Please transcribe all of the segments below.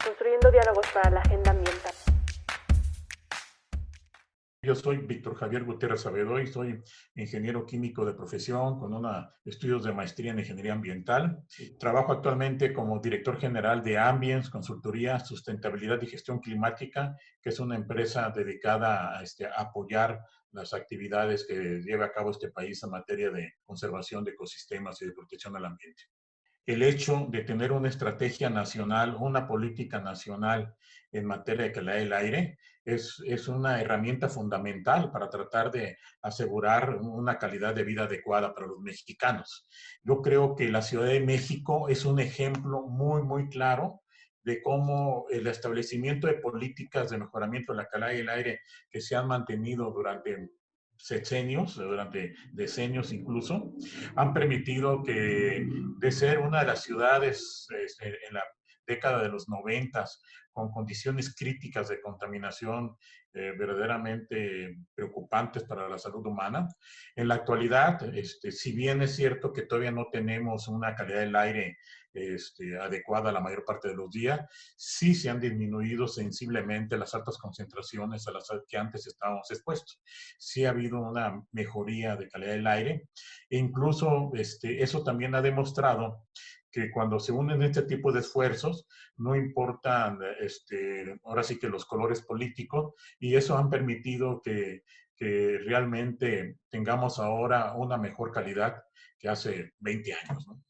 Construyendo diálogos para la agenda ambiental. Yo soy Víctor Javier Gutiérrez Saavedra y soy ingeniero químico de profesión con estudios de maestría en ingeniería ambiental. Trabajo actualmente como director general de Ambience, consultoría, sustentabilidad y gestión climática, que es una empresa dedicada a apoyar las actividades que lleva a cabo este país en materia de conservación de ecosistemas y de protección al ambiente. El hecho de tener una estrategia nacional, una política nacional en materia de calidad del aire es una herramienta fundamental para tratar de asegurar una calidad de vida adecuada para los mexicanos. Yo creo que la Ciudad de México es un ejemplo muy, muy claro de cómo el establecimiento de políticas de mejoramiento de la calidad del aire que se han mantenido durante sexenios, durante decenios incluso, han permitido que de ser una de las ciudades en la década de los 90 con condiciones críticas de contaminación verdaderamente preocupantes para la salud humana. En la actualidad, si bien es cierto que todavía no tenemos una calidad del aire adecuada la mayor parte de los días, sí se han disminuido sensiblemente las altas concentraciones a las que antes estábamos expuestos. Sí ha habido una mejoría de calidad del aire e incluso eso también ha demostrado que cuando se unen este tipo de esfuerzos, no importan ahora sí que los colores políticos, y eso han permitido que realmente tengamos ahora una mejor calidad que hace 20 años, ¿no?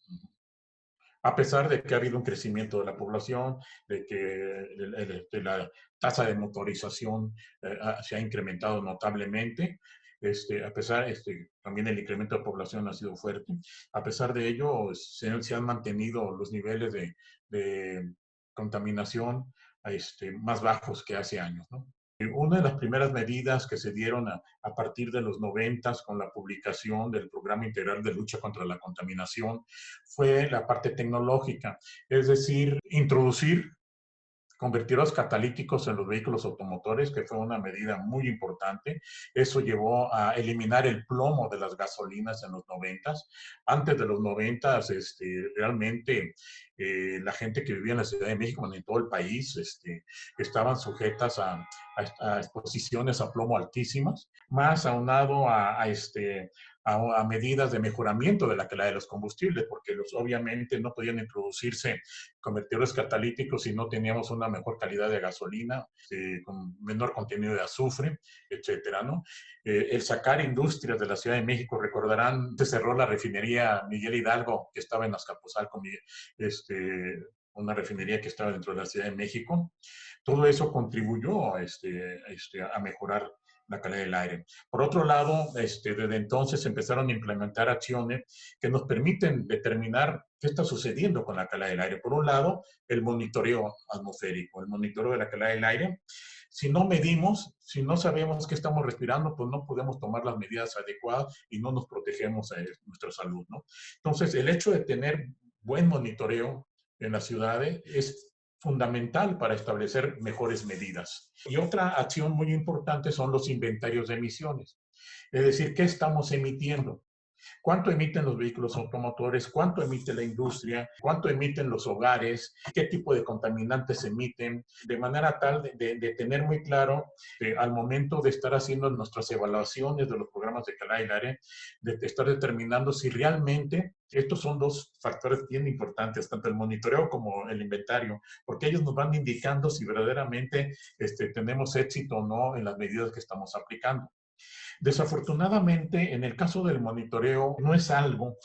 A pesar de que ha habido un crecimiento de la población, de que la tasa de motorización se ha incrementado notablemente, a pesar, también el incremento de población ha sido fuerte. A pesar de ello, se han mantenido los niveles de contaminación más bajos que hace años, ¿no? Una de las primeras medidas que se dieron a partir de los 90 con la publicación del Programa Integral de Lucha contra la Contaminación fue la parte tecnológica, es decir, introducir convertidores catalíticos en los vehículos automotores, que fue una medida muy importante. Eso llevó a eliminar el plomo de las gasolinas en los 90. Antes de los 90, realmente la gente que vivía en la Ciudad de México, bueno, en todo el país, estaban sujetas a exposiciones a plomo altísimas, más aunado a medidas de mejoramiento de la calidad de los combustibles, porque obviamente no podían introducirse convertidores catalíticos si no teníamos una mejor calidad de gasolina, con menor contenido de azufre, etcétera, ¿no? El sacar industrias de la Ciudad de México, recordarán, se cerró la refinería Miguel Hidalgo, que estaba en Azcapotzalco, una refinería que estaba dentro de la Ciudad de México. Todo eso contribuyó a mejorar la calidad del aire. Por otro lado, desde entonces empezaron a implementar acciones que nos permiten determinar qué está sucediendo con la calidad del aire. Por un lado, el monitoreo atmosférico, el monitoreo de la calidad del aire. Si no medimos, si no sabemos qué estamos respirando, pues no podemos tomar las medidas adecuadas y no nos protegemos a nuestra salud, ¿no? Entonces, el hecho de tener buen monitoreo en las ciudades es fundamental para establecer mejores medidas. Y otra acción muy importante son los inventarios de emisiones. Es decir, ¿qué estamos emitiendo? ¿Cuánto emiten los vehículos automotores? ¿Cuánto emite la industria? ¿Cuánto emiten los hogares? ¿Qué tipo de contaminantes emiten? De manera tal de tener muy claro al momento de estar haciendo nuestras evaluaciones de los programas de calidad del aire, de estar determinando si realmente estos son dos factores bien importantes, tanto el monitoreo como el inventario, porque ellos nos van indicando si verdaderamente tenemos éxito o no en las medidas que estamos aplicando. Desafortunadamente, en el caso del monitoreo, no es algo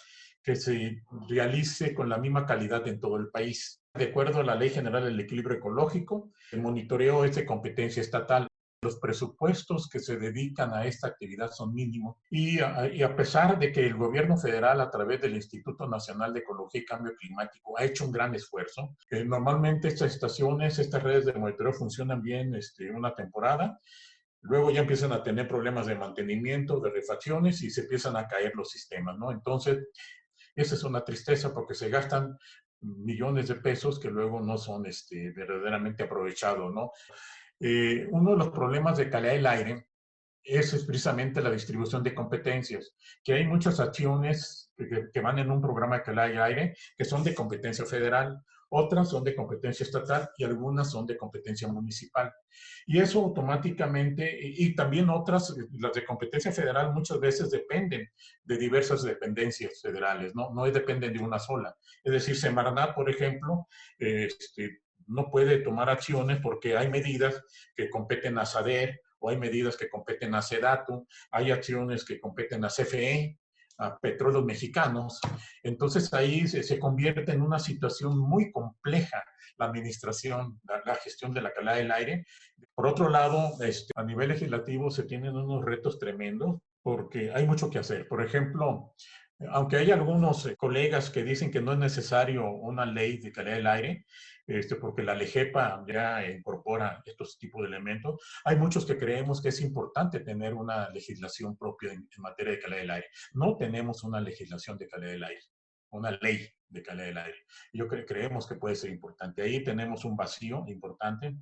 que se realice con la misma calidad en todo el país. De acuerdo a la Ley General del Equilibrio Ecológico, el monitoreo es de competencia estatal. Los presupuestos que se dedican a esta actividad son mínimos y a pesar de que el gobierno federal a través del Instituto Nacional de Ecología y Cambio Climático ha hecho un gran esfuerzo, normalmente estas estaciones, estas redes de monitoreo funcionan bien una temporada. Luego ya empiezan a tener problemas de mantenimiento, de refacciones y se empiezan a caer los sistemas, ¿no? Entonces, esa es una tristeza porque se gastan millones de pesos que luego no son verdaderamente aprovechados, ¿no? Uno de los problemas de calidad del aire es precisamente la distribución de competencias, que hay muchas acciones que van en un programa de calidad del aire, que son de competencia federal, otras son de competencia estatal y algunas son de competencia municipal. Y eso automáticamente, y también otras, las de competencia federal muchas veces dependen de diversas dependencias federales, ¿no? No dependen de una sola. Es decir, Semarnat, por ejemplo, no puede tomar acciones porque hay medidas que competen a SADER o hay medidas que competen a SEDATU, hay acciones que competen a CFE, a Petróleos Mexicanos. Entonces ahí se convierte en una situación muy compleja la administración, la gestión de la calidad del aire. Por otro lado, a nivel legislativo se tienen unos retos tremendos porque hay mucho que hacer. Por ejemplo, aunque hay algunos colegas que dicen que no es necesario una ley de calidad del aire, porque la LEGEPA ya incorpora estos tipos de elementos, hay muchos que creemos que es importante tener una legislación propia en materia de calidad del aire. No tenemos una legislación de calidad del aire, una ley de calidad del aire. Creemos que puede ser importante. Ahí tenemos un vacío importante.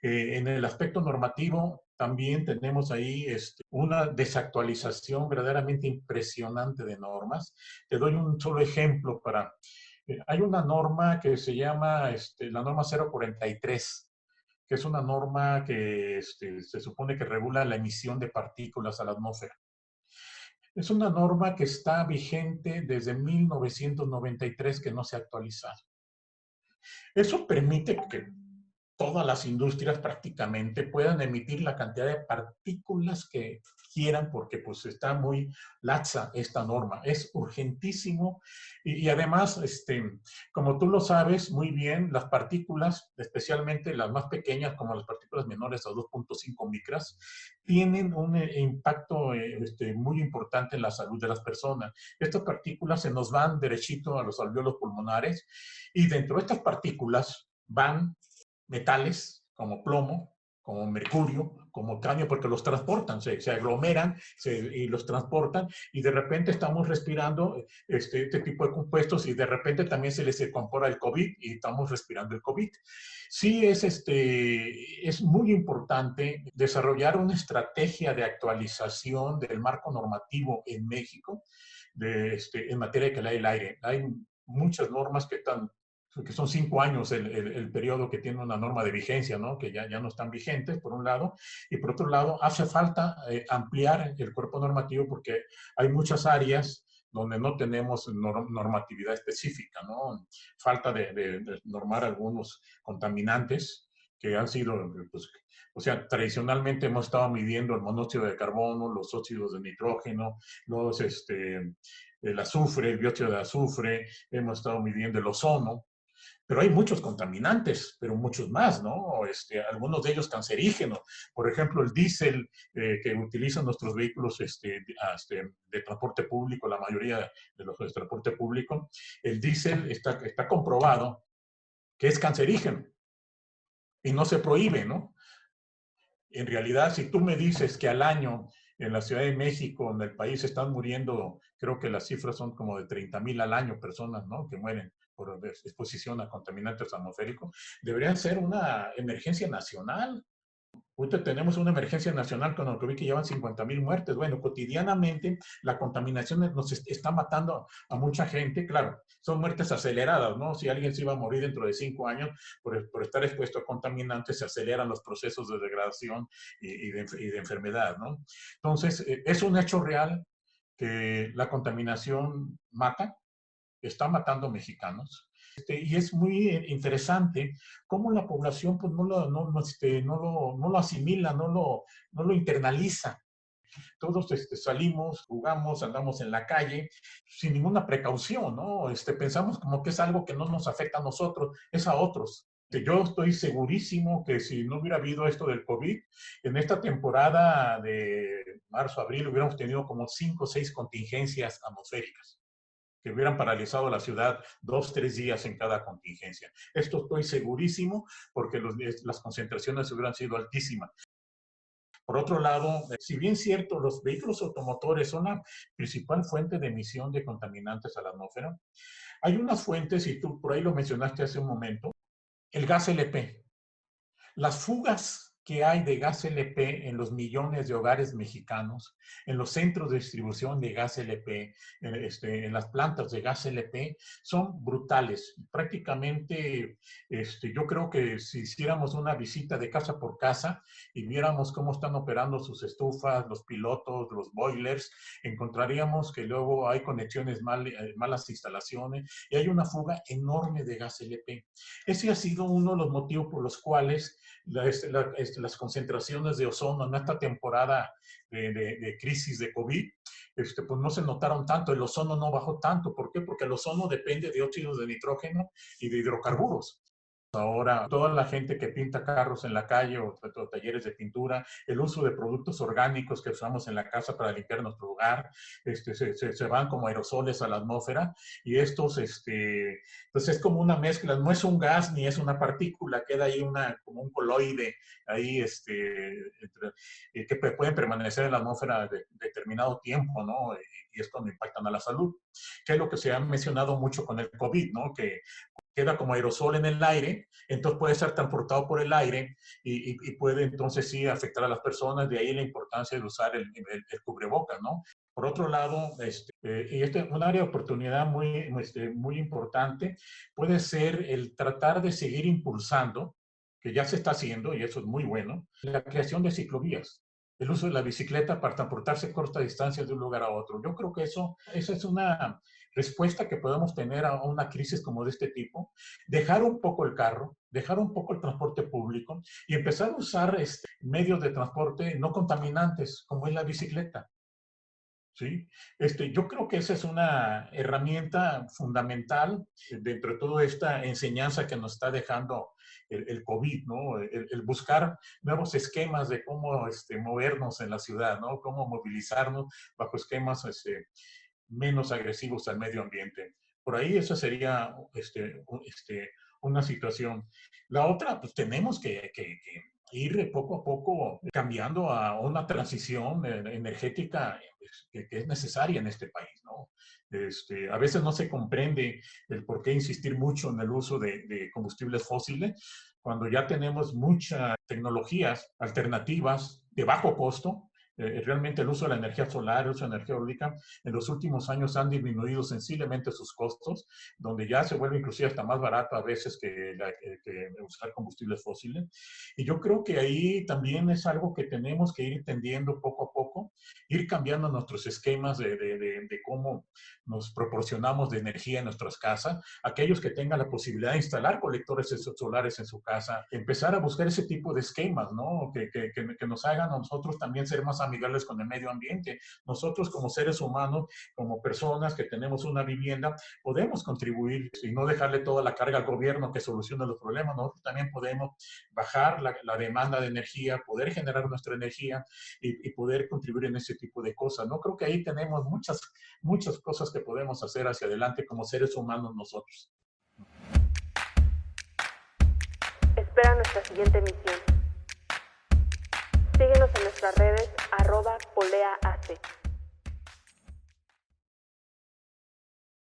En el aspecto normativo, también tenemos ahí una desactualización verdaderamente impresionante de normas. Te doy un solo ejemplo para... hay una norma que se llama la norma 043, que es una norma que se supone que regula la emisión de partículas a la atmósfera. Es una norma que está vigente desde 1993, que no se ha actualizado. Eso permite que todas las industrias prácticamente puedan emitir la cantidad de partículas que quieran porque pues está muy laxa esta norma. Es urgentísimo y además, como tú lo sabes muy bien, las partículas, especialmente las más pequeñas como las partículas menores a 2.5 micras, tienen un impacto muy importante en la salud de las personas. Estas partículas se nos van derechito a los alvéolos pulmonares y dentro de estas partículas van metales como plomo, como mercurio, como cadmio, porque los transportan, se aglomeran y los transportan y de repente estamos respirando este tipo de compuestos y de repente también se les incorpora el COVID y estamos respirando el COVID. Sí es muy importante desarrollar una estrategia de actualización del marco normativo en México en materia de calidad del aire. Hay muchas normas que son 5 años el periodo que tiene una norma de vigencia, ¿no? Que ya no están vigentes, por un lado, y por otro lado, hace falta ampliar el cuerpo normativo porque hay muchas áreas donde no tenemos normatividad específica, ¿no? Falta de normar algunos contaminantes que han sido, pues, o sea, tradicionalmente hemos estado midiendo el monóxido de carbono, los óxidos de nitrógeno, el azufre, el dióxido de azufre, hemos estado midiendo el ozono, pero hay muchos contaminantes, pero muchos más, ¿no? Algunos de ellos cancerígenos. Por ejemplo, el diésel que utilizan nuestros vehículos de transporte público, la mayoría de los de transporte público, el diésel está comprobado que es cancerígeno y no se prohíbe, ¿no? En realidad, si tú me dices que al año en la Ciudad de México, en el país, están muriendo, creo que las cifras son como de 30,000 al año personas, ¿no? Que mueren por exposición a contaminantes atmosféricos, debería ser una emergencia nacional. Ahorita tenemos una emergencia nacional con el COVID que llevan 50,000 muertes. Bueno, cotidianamente la contaminación nos está matando a mucha gente. Claro, son muertes aceleradas, ¿no? Si alguien se iba a morir dentro de 5 años por estar expuesto a contaminantes, se aceleran los procesos de degradación y de enfermedad, ¿no? Entonces, es un hecho real que la contaminación mata, está matando mexicanos. Y es muy interesante cómo la población pues, no lo asimila, no lo internaliza. Todos salimos, jugamos, andamos en la calle sin ninguna precaución, ¿no? Pensamos como que es algo que no nos afecta a nosotros, es a otros. Yo estoy segurísimo que si no hubiera habido esto del COVID, en esta temporada de marzo, abril, hubiéramos tenido como 5 o 6 contingencias atmosféricas que hubieran paralizado la ciudad 2, 3 días en cada contingencia. Esto estoy segurísimo porque las concentraciones hubieran sido altísimas. Por otro lado, si bien cierto, los vehículos automotores son la principal fuente de emisión de contaminantes a la atmósfera, hay unas fuentes, y tú por ahí lo mencionaste hace un momento, el gas LP. Las fugas que hay de gas LP en los millones de hogares mexicanos, en los centros de distribución de gas LP, en las plantas de gas LP, son brutales. Prácticamente, yo creo que si hiciéramos una visita de casa por casa y viéramos cómo están operando sus estufas, los pilotos, los boilers, encontraríamos que luego hay conexiones malas instalaciones y hay una fuga enorme de gas LP. Ese ha sido uno de los motivos por los cuales las concentraciones de ozono en esta temporada de crisis de COVID, pues no se notaron tanto, el ozono no bajó tanto. ¿Por qué? Porque el ozono depende de óxidos de nitrógeno y de hidrocarburos. Ahora, toda la gente que pinta carros en la calle o talleres de pintura, el uso de productos orgánicos que usamos en la casa para limpiar nuestro hogar, se van como aerosoles a la atmósfera y estos, pues es como una mezcla, no es un gas ni es una partícula, queda ahí como un coloide ahí, que pueden permanecer en la atmósfera de determinado tiempo, ¿no? Y esto no impactan a la salud, que es lo que se ha mencionado mucho con el COVID, ¿no? Que queda como aerosol en el aire, entonces puede ser transportado por el aire y puede entonces sí afectar a las personas, de ahí la importancia de usar el cubrebocas, ¿no? Por otro lado, un área de oportunidad muy importante puede ser el tratar de seguir impulsando, que ya se está haciendo y eso es muy bueno, la creación de ciclovías. El uso de la bicicleta para transportarse cortas distancias de un lugar a otro. Yo creo que esa es una respuesta que podemos tener a una crisis como de este tipo, dejar un poco el carro, dejar un poco el transporte público y empezar a usar medios de transporte no contaminantes, como es la bicicleta. ¿Sí? Yo creo que esa es una herramienta fundamental dentro de toda esta enseñanza que nos está dejando el COVID, ¿no? El buscar nuevos esquemas de cómo movernos en la ciudad, ¿no? Cómo movilizarnos bajo esquemas menos agresivos al medio ambiente. Por ahí esa sería una situación. La otra, pues tenemos que ir poco a poco cambiando a una transición energética que es necesaria en este país, ¿no? A veces no se comprende el por qué insistir mucho en el uso de combustibles fósiles cuando ya tenemos muchas tecnologías alternativas de bajo costo. Realmente el uso de la energía solar, el uso de energía eólica, en los últimos años han disminuido sensiblemente sus costos, donde ya se vuelve inclusive hasta más barato a veces que usar combustibles fósiles. Y yo creo que ahí también es algo que tenemos que ir entendiendo poco a poco, ir cambiando nuestros esquemas de cómo nos proporcionamos de energía en nuestras casas. Aquellos que tengan la posibilidad de instalar colectores solares en su casa, empezar a buscar ese tipo de esquemas, ¿no? Que nos hagan a nosotros también ser más amigables con el medio ambiente. Nosotros como seres humanos, como personas que tenemos una vivienda, podemos contribuir y no dejarle toda la carga al gobierno que solucione los problemas. Nosotros también podemos bajar la demanda de energía, poder generar nuestra energía y poder contribuir en ese tipo de cosas, ¿no? Creo que ahí tenemos muchas cosas que podemos hacer hacia adelante como seres humanos nosotros. Espera nuestra siguiente emisión. Síguenos en nuestras redes @poleaac.